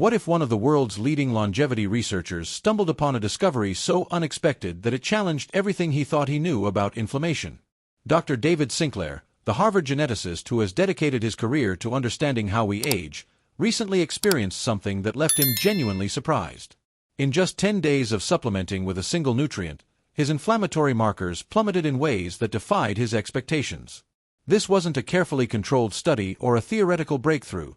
What if one of the world's leading longevity researchers stumbled upon a discovery so unexpected that it challenged everything he thought he knew about inflammation? Dr. David Sinclair, the Harvard geneticist who has dedicated his career to understanding how we age, recently experienced something that left him genuinely surprised. In just 10 days of supplementing with a single nutrient, his inflammatory markers plummeted in ways that defied his expectations. This wasn't a carefully controlled study or a theoretical breakthrough.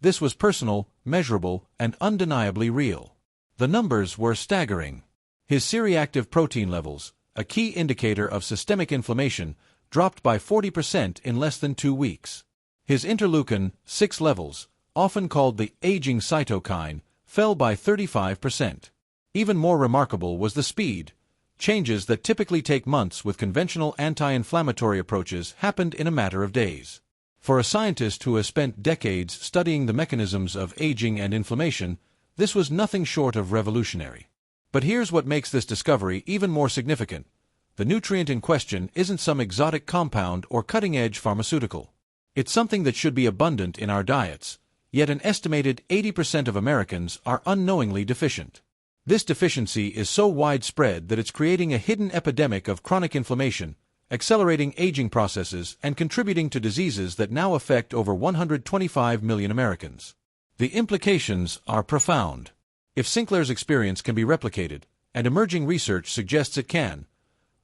This was personal, measurable, and undeniably real. The numbers were staggering. His C-reactive protein levels, a key indicator of systemic inflammation, dropped by 40% in less than 2 weeks. His interleukin-6 levels, often called the aging cytokine, fell by 35%. Even more remarkable was the speed. Changes that typically take months with conventional anti-inflammatory approaches happened in a matter of days. For a scientist who has spent decades studying the mechanisms of aging and inflammation, this was nothing short of revolutionary. But here's what makes this discovery even more significant. The nutrient in question isn't some exotic compound or cutting-edge pharmaceutical. It's something that should be abundant in our diets, yet an estimated 80% of Americans are unknowingly deficient. This deficiency is so widespread that it's creating a hidden epidemic of chronic inflammation, accelerating aging processes, and contributing to diseases that now affect over 125 million Americans. The implications are profound. If Sinclair's experience can be replicated, and emerging research suggests it can,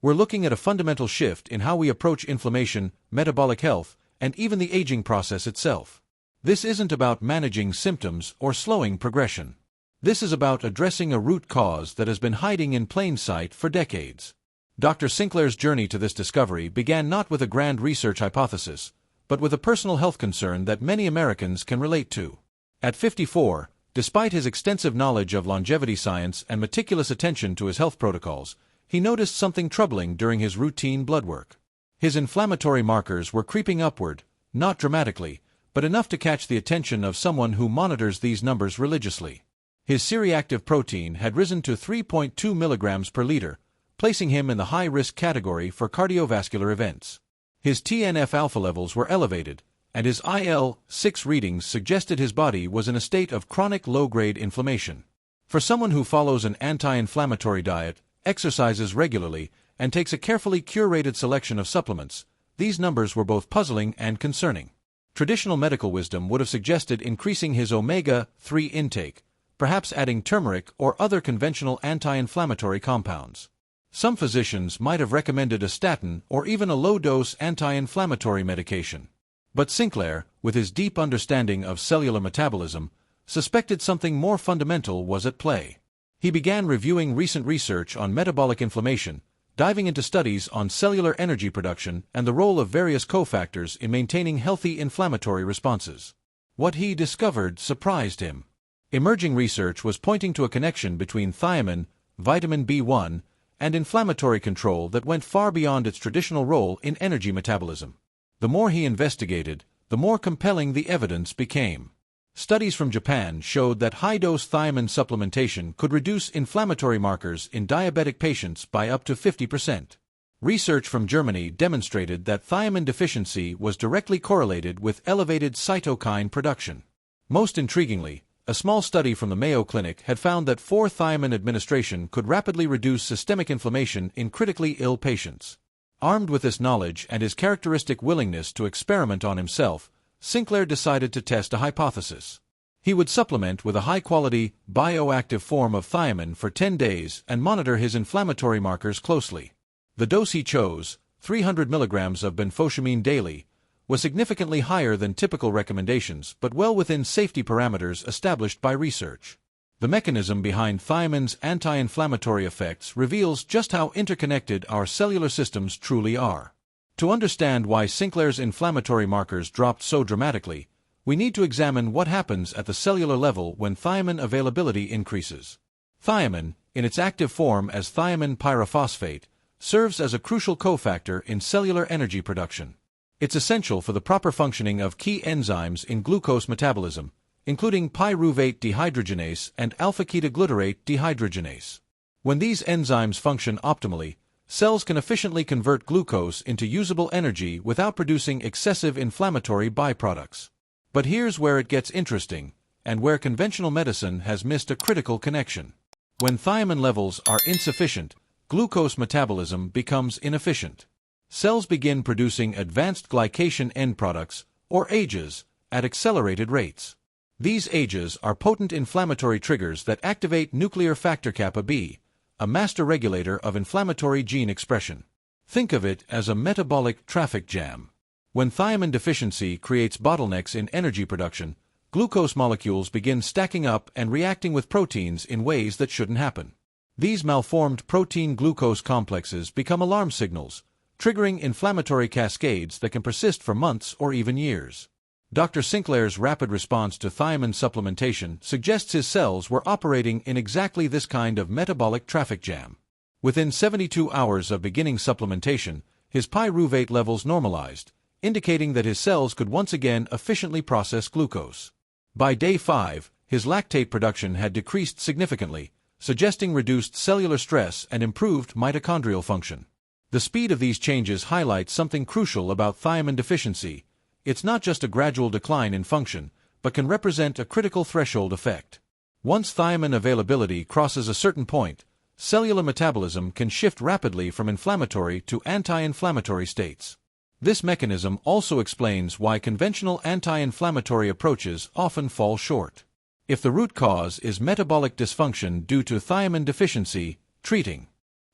we're looking at a fundamental shift in how we approach inflammation, metabolic health, and even the aging process itself. This isn't about managing symptoms or slowing progression. This is about addressing a root cause that has been hiding in plain sight for decades. Dr. Sinclair's journey to this discovery began not with a grand research hypothesis, but with a personal health concern that many Americans can relate to. At 54, despite his extensive knowledge of longevity science and meticulous attention to his health protocols, he noticed something troubling during his routine blood work. His inflammatory markers were creeping upward, not dramatically, but enough to catch the attention of someone who monitors these numbers religiously. His C-reactive protein had risen to 3.2 milligrams per liter, placing him in the high-risk category for cardiovascular events. His TNF-alpha levels were elevated, and his IL-6 readings suggested his body was in a state of chronic low-grade inflammation. For someone who follows an anti-inflammatory diet, exercises regularly, and takes a carefully curated selection of supplements, these numbers were both puzzling and concerning. Traditional medical wisdom would have suggested increasing his omega-3 intake, perhaps adding turmeric or other conventional anti-inflammatory compounds. Some physicians might have recommended a statin or even a low-dose anti-inflammatory medication. But Sinclair, with his deep understanding of cellular metabolism, suspected something more fundamental was at play. He began reviewing recent research on metabolic inflammation, diving into studies on cellular energy production and the role of various cofactors in maintaining healthy inflammatory responses. What he discovered surprised him. Emerging research was pointing to a connection between thiamine, vitamin B1, and inflammatory control that went far beyond its traditional role in energy metabolism. The more he investigated, the more compelling the evidence became. Studies from Japan showed that high-dose thiamine supplementation could reduce inflammatory markers in diabetic patients by up to 50%. Research from Germany demonstrated that thiamine deficiency was directly correlated with elevated cytokine production. Most intriguingly, a small study from the Mayo Clinic had found that 4-thiamine administration could rapidly reduce systemic inflammation in critically ill patients. Armed with this knowledge and his characteristic willingness to experiment on himself, Sinclair decided to test a hypothesis. He would supplement with a high-quality, bioactive form of thiamine for 10 days and monitor his inflammatory markers closely. The dose he chose, 300 milligrams of benfotiamine daily, was significantly higher than typical recommendations but well within safety parameters established by research. The mechanism behind thiamine's anti-inflammatory effects reveals just how interconnected our cellular systems truly are. To understand why Sinclair's inflammatory markers dropped so dramatically, we need to examine what happens at the cellular level when thiamine availability increases. Thiamine, in its active form as thiamine pyrophosphate, serves as a crucial cofactor in cellular energy production. It's essential for the proper functioning of key enzymes in glucose metabolism, including pyruvate dehydrogenase and alpha-ketoglutarate dehydrogenase. When these enzymes function optimally, cells can efficiently convert glucose into usable energy without producing excessive inflammatory byproducts. But here's where it gets interesting. and where conventional medicine has missed a critical connection. When thiamine levels are insufficient, glucose metabolism becomes inefficient. Cells begin producing advanced glycation end products, or AGEs, at accelerated rates. These AGEs are potent inflammatory triggers that activate nuclear factor kappa B, a master regulator of inflammatory gene expression. Think of it as a metabolic traffic jam. When thiamine deficiency creates bottlenecks in energy production, glucose molecules begin stacking up and reacting with proteins in ways that shouldn't happen. These malformed protein-glucose complexes become alarm signals, triggering inflammatory cascades that can persist for months or even years. Dr. Sinclair's rapid response to thiamine supplementation suggests his cells were operating in exactly this kind of metabolic traffic jam. Within 72 hours of beginning supplementation, his pyruvate levels normalized, indicating that his cells could once again efficiently process glucose. By day 5, his lactate production had decreased significantly, suggesting reduced cellular stress and improved mitochondrial function. The speed of these changes highlights something crucial about thiamine deficiency. It's not just a gradual decline in function, but can represent a critical threshold effect. Once thiamine availability crosses a certain point, cellular metabolism can shift rapidly from inflammatory to anti-inflammatory states. This mechanism also explains why conventional anti-inflammatory approaches often fall short. If the root cause is metabolic dysfunction due to thiamine deficiency, treating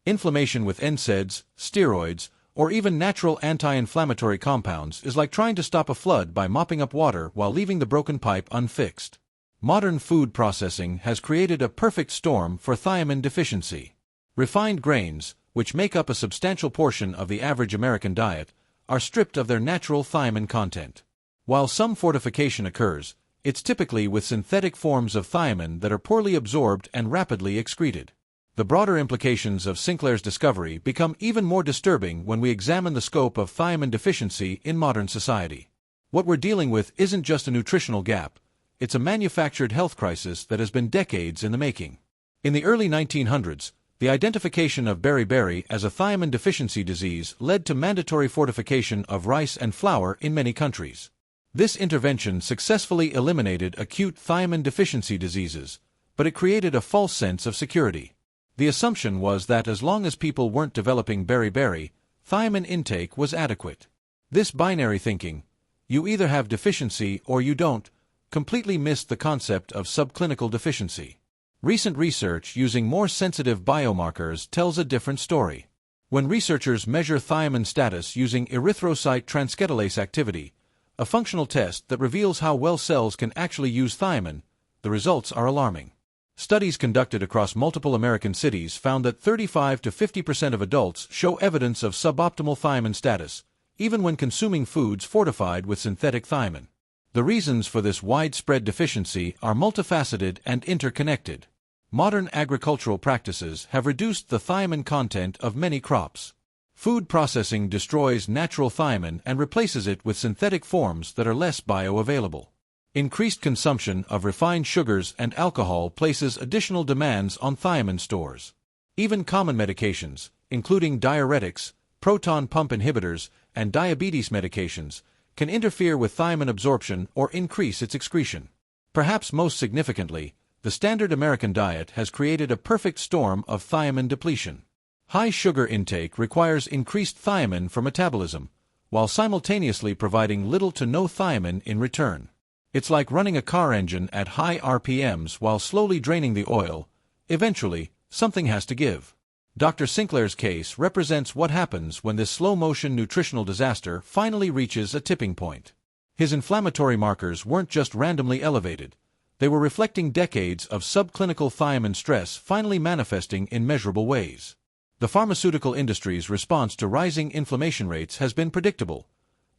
inflammation with NSAIDs, steroids, or even natural anti-inflammatory compounds is like trying to stop a flood by mopping up water while leaving the broken pipe unfixed. Modern food processing has created a perfect storm for thiamine deficiency. Refined grains, which make up a substantial portion of the average American diet, are stripped of their natural thiamine content. While some fortification occurs, it's typically with synthetic forms of thiamine that are poorly absorbed and rapidly excreted. The broader implications of Sinclair's discovery become even more disturbing when we examine the scope of thiamine deficiency in modern society. What we're dealing with isn't just a nutritional gap, it's a manufactured health crisis that has been decades in the making. In the early 1900s, the identification of beriberi as a thiamine deficiency disease led to mandatory fortification of rice and flour in many countries. This intervention successfully eliminated acute thiamine deficiency diseases, but it created a false sense of security. The assumption was that as long as people weren't developing beriberi, thiamine intake was adequate. This binary thinking, you either have deficiency or you don't, completely missed the concept of subclinical deficiency. Recent research using more sensitive biomarkers tells a different story. When researchers measure thiamine status using erythrocyte transketolase activity, a functional test that reveals how well cells can actually use thiamine, the results are alarming. Studies conducted across multiple American cities found that 35 to 50% of adults show evidence of suboptimal thiamine status, even when consuming foods fortified with synthetic thiamine. The reasons for this widespread deficiency are multifaceted and interconnected. Modern agricultural practices have reduced the thiamine content of many crops. Food processing destroys natural thiamine and replaces it with synthetic forms that are less bioavailable. Increased consumption of refined sugars and alcohol places additional demands on thiamine stores. Even common medications, including diuretics, proton pump inhibitors, and diabetes medications, can interfere with thiamine absorption or increase its excretion. Perhaps most significantly, the standard American diet has created a perfect storm of thiamine depletion. High sugar intake requires increased thiamine for metabolism, while simultaneously providing little to no thiamine in return. It's like running a car engine at high RPMs while slowly draining the oil. Eventually, something has to give. Dr. Sinclair's case represents what happens when this slow-motion nutritional disaster finally reaches a tipping point. His inflammatory markers weren't just randomly elevated. They were reflecting decades of subclinical thiamine stress finally manifesting in measurable ways. The pharmaceutical industry's response to rising inflammation rates has been predictable.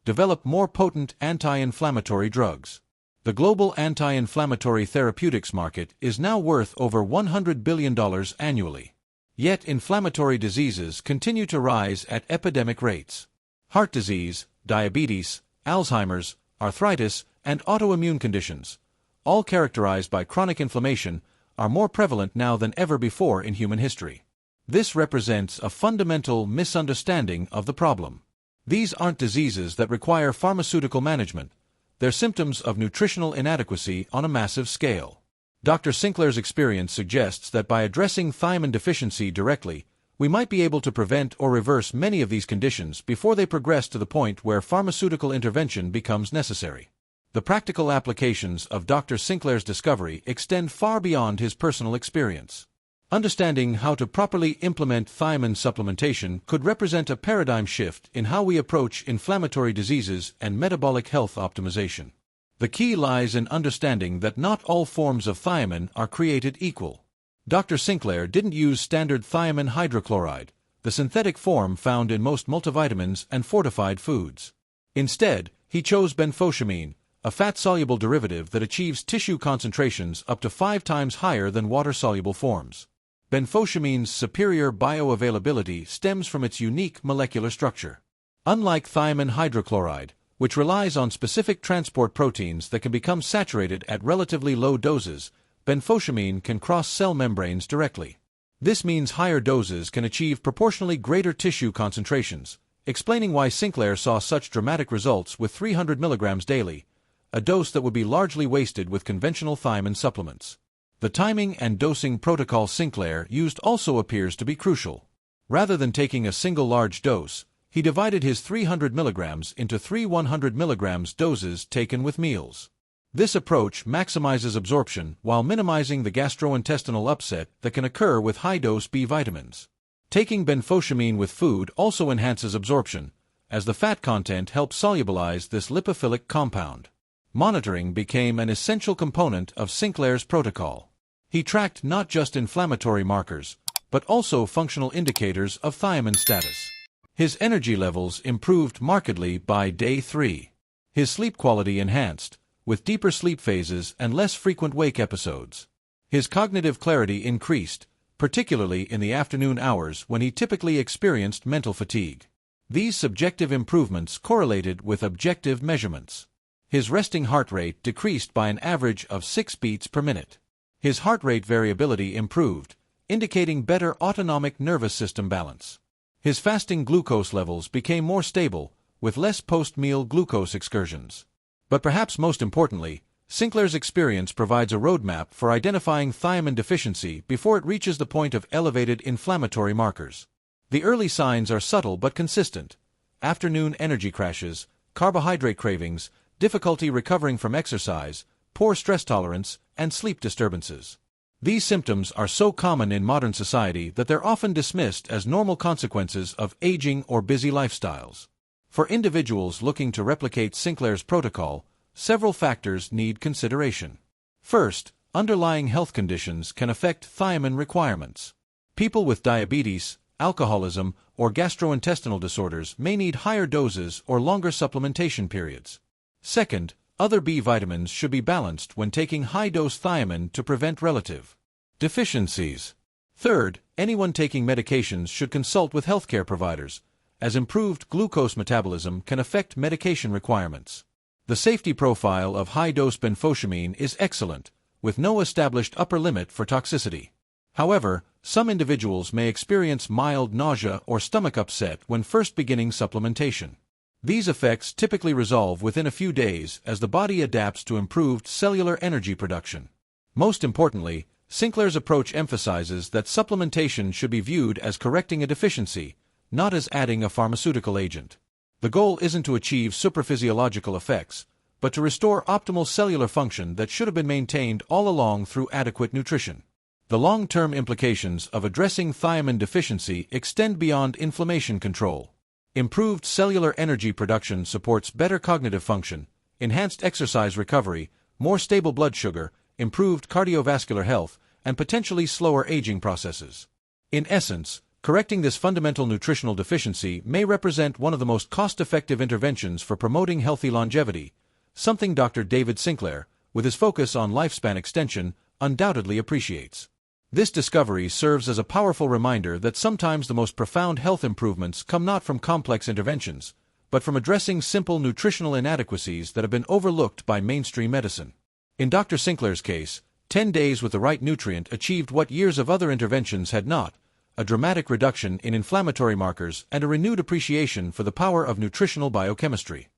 Develop more potent anti-inflammatory drugs. The global anti-inflammatory therapeutics market is now worth over $100 billion annually. Yet inflammatory diseases continue to rise at epidemic rates. Heart disease, diabetes, Alzheimer's, arthritis, and autoimmune conditions, all characterized by chronic inflammation, are more prevalent now than ever before in human history. This represents a fundamental misunderstanding of the problem. These aren't diseases that require pharmaceutical management. they're symptoms of nutritional inadequacy on a massive scale. Dr. Sinclair's experience suggests that by addressing thiamine deficiency directly, we might be able to prevent or reverse many of these conditions before they progress to the point where pharmaceutical intervention becomes necessary. The practical applications of Dr. Sinclair's discovery extend far beyond his personal experience. Understanding how to properly implement thiamine supplementation could represent a paradigm shift in how we approach inflammatory diseases and metabolic health optimization. The key lies in understanding that not all forms of thiamine are created equal. Dr. Sinclair didn't use standard thiamine hydrochloride, the synthetic form found in most multivitamins and fortified foods. Instead, he chose benfotiamine, a fat-soluble derivative that achieves tissue concentrations up to 5 times higher than water-soluble forms. Benfotiamine's superior bioavailability stems from its unique molecular structure. Unlike thiamine hydrochloride, which relies on specific transport proteins that can become saturated at relatively low doses, benfotiamine can cross cell membranes directly. This means higher doses can achieve proportionally greater tissue concentrations, explaining why Sinclair saw such dramatic results with 300 mg daily, a dose that would be largely wasted with conventional thiamine supplements. The timing and dosing protocol Sinclair used also appears to be crucial. Rather than taking a single large dose, he divided his 300 mg into 3 100 mg doses taken with meals. This approach maximizes absorption while minimizing the gastrointestinal upset that can occur with high-dose B vitamins. Taking benfotiamine with food also enhances absorption, as the fat content helps solubilize this lipophilic compound. Monitoring became an essential component of Sinclair's protocol. He tracked not just inflammatory markers, but also functional indicators of thiamine status. His energy levels improved markedly by day 3. His sleep quality enhanced, with deeper sleep phases and less frequent wake episodes. His cognitive clarity increased, particularly in the afternoon hours when he typically experienced mental fatigue. These subjective improvements correlated with objective measurements. His resting heart rate decreased by an average of 6 beats per minute. His heart rate variability improved, indicating better autonomic nervous system balance. His fasting glucose levels became more stable, with less post-meal glucose excursions. But perhaps most importantly, Sinclair's experience provides a roadmap for identifying thiamine deficiency before it reaches the point of elevated inflammatory markers. The early signs are subtle but consistent: afternoon energy crashes, carbohydrate cravings, difficulty recovering from exercise, poor stress tolerance, and sleep disturbances. These symptoms are so common in modern society that they're often dismissed as normal consequences of aging or busy lifestyles. For individuals looking to replicate Sinclair's protocol, several factors need consideration. First, underlying health conditions can affect thiamine requirements. People with diabetes, alcoholism, or gastrointestinal disorders may need higher doses or longer supplementation periods. Second, other B vitamins should be balanced when taking high-dose thiamine to prevent relative deficiencies. Third, anyone taking medications should consult with healthcare providers, as improved glucose metabolism can affect medication requirements. The safety profile of high-dose benfotiamine is excellent, with no established upper limit for toxicity. However, some individuals may experience mild nausea or stomach upset when first beginning supplementation. These effects typically resolve within a few days as the body adapts to improved cellular energy production. Most importantly, Sinclair's approach emphasizes that supplementation should be viewed as correcting a deficiency, not as adding a pharmaceutical agent. The goal isn't to achieve supraphysiological effects, but to restore optimal cellular function that should have been maintained all along through adequate nutrition. The long-term implications of addressing thiamine deficiency extend beyond inflammation control. Improved cellular energy production supports better cognitive function, enhanced exercise recovery, more stable blood sugar, improved cardiovascular health, and potentially slower aging processes. In essence, correcting this fundamental nutritional deficiency may represent one of the most cost-effective interventions for promoting healthy longevity, something Dr. David Sinclair, with his focus on lifespan extension, undoubtedly appreciates. This discovery serves as a powerful reminder that sometimes the most profound health improvements come not from complex interventions, but from addressing simple nutritional inadequacies that have been overlooked by mainstream medicine. In Dr. Sinclair's case, 10 days with the right nutrient achieved what years of other interventions had not: a dramatic reduction in inflammatory markers and a renewed appreciation for the power of nutritional biochemistry.